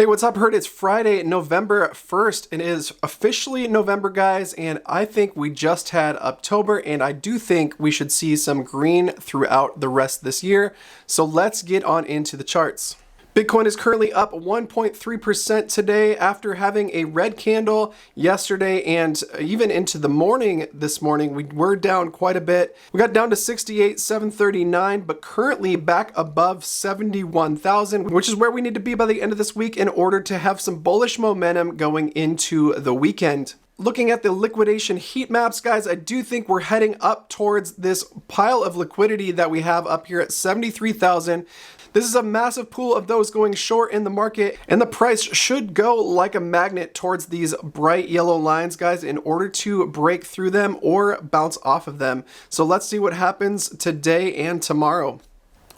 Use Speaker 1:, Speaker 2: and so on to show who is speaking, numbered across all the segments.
Speaker 1: Hey, what's up, Herd? It's Friday, November 1st. It is officially November, guys, and I think we just had October, and I do think we should see some green throughout the rest of this year. So let's get on into the charts. Bitcoin is currently up 1.3% today after having a red candle yesterday, and even into the morning this morning, we were down quite a bit. We got down to 68,739, but currently back above 71,000, which is where we need to be by the end of this week in order to have some bullish momentum going into the weekend. Looking at the liquidation heat maps, guys, I do think we're heading up towards this pile of liquidity that we have up here at 73,000. This is a massive pool of those going short in the market, and the price should go like a magnet towards these bright yellow lines, guys, in order to break through them or bounce off of them. So let's see what happens today and tomorrow.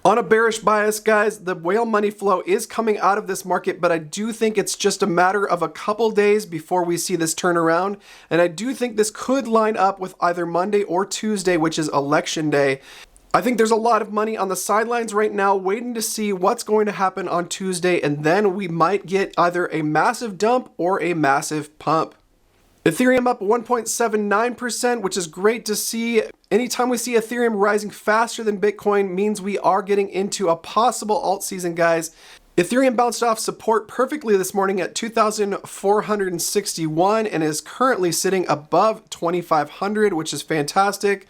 Speaker 1: On a bearish bias, guys, the whale money flow is coming out of this market, but I do think it's just a matter of a couple days before we see this turn around. And I do think this could line up with either Monday or Tuesday, which is election day. I think there's a lot of money on the sidelines right now waiting to see what's going to happen on Tuesday, and then we might get either a massive dump or a massive pump. Ethereum up 1.79%, which is great to see. Anytime we see Ethereum rising faster than Bitcoin means we are getting into a possible alt season, guys. Ethereum bounced off support perfectly this morning at 2,461 and is currently sitting above 2,500, which is fantastic.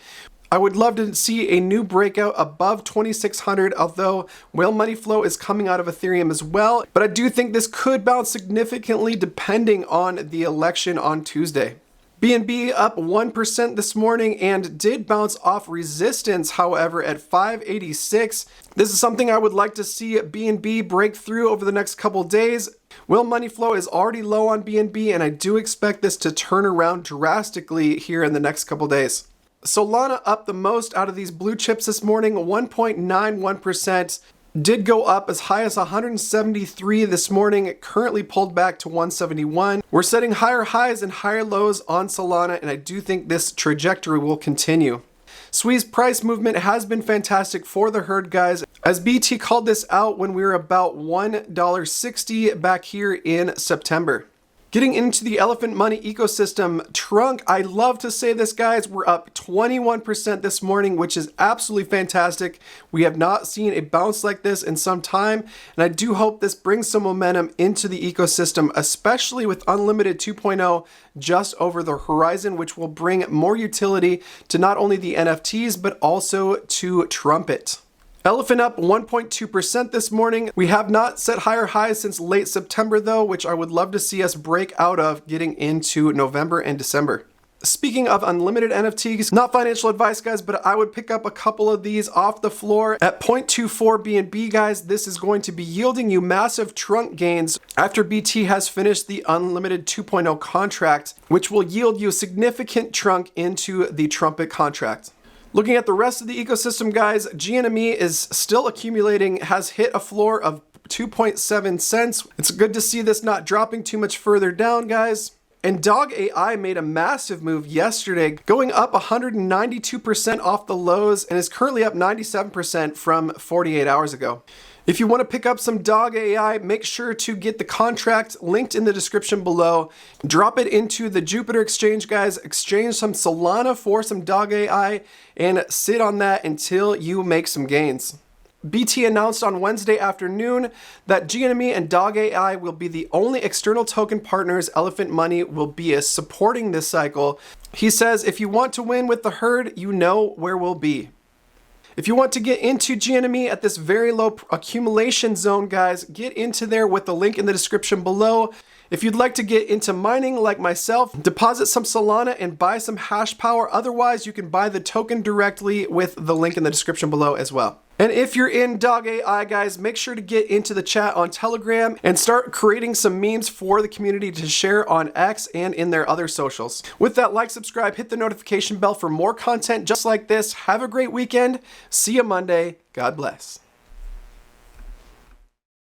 Speaker 1: I would love to see a new breakout above 2,600, although whale money flow is coming out of Ethereum as well. But I do think this could bounce significantly depending on the election on Tuesday. BNB up 1% this morning and did bounce off resistance, however, at 586. This is something I would like to see BNB break through over the next couple days. Whale money flow is already low on BNB, and I do expect this to turn around drastically here in the next couple days. Solana up the most out of these blue chips this morning, 1.91%. Did go up as high as 173 this morning. It currently pulled back to 171. We're setting higher highs and higher lows on Solana, and I do think this trajectory will continue. SWI's price movement has been fantastic for the herd, guys, as BT called this out when we were about $1.60 back here in September. Getting into the elephant money ecosystem, Trunk, I love to say this, guys, we're up 21% this morning, which is absolutely fantastic. We have not seen a bounce like this in some time, and I do hope this brings some momentum into the ecosystem, especially with Unlimited 2.0 just over the horizon, which will bring more utility to not only the NFTs, but also to Trumpet. Elephant up 1.2% this morning. We have not set higher highs since late September though, which I would love to see us break out of getting into November and December. Speaking of unlimited NFTs, not financial advice, guys, but I would pick up a couple of these off the floor at 0.24 BNB, guys. This is going to be yielding you massive Trunk gains after BT has finished the Unlimited 2.0 contract, which will yield you significant Trunk into the Trumpet contract. Looking at the rest of the ecosystem, guys, GNME is still accumulating, has hit a floor of 2.7 cents. It's good to see this not dropping too much further down, guys. And DOGAI made a massive move yesterday, going up 192% off the lows and is currently up 97% from 48 hours ago. If you want to pick up some DOGAI, make sure to get the contract linked in the description below. Drop it into the Jupiter exchange, guys. Exchange some Solana for some DOGAI and sit on that until you make some gains. BT announced on Wednesday afternoon that GNME and DOGAI will be the only external token partners Elephant Money will be supporting this cycle. He says, if you want to win with the herd, you know where we'll be. If you want to get into GNME at this very low accumulation zone, guys, get into there with the link in the description below. If you'd like to get into mining like myself, deposit some Solana and buy some hash power. Otherwise, you can buy the token directly with the link in the description below as well. And if you're in DOGAI, guys, make sure to get into the chat on Telegram and start creating some memes for the community to share on X and in their other socials. With that, like, subscribe, hit the notification bell for more content just like this. Have a great weekend. See you Monday. God bless.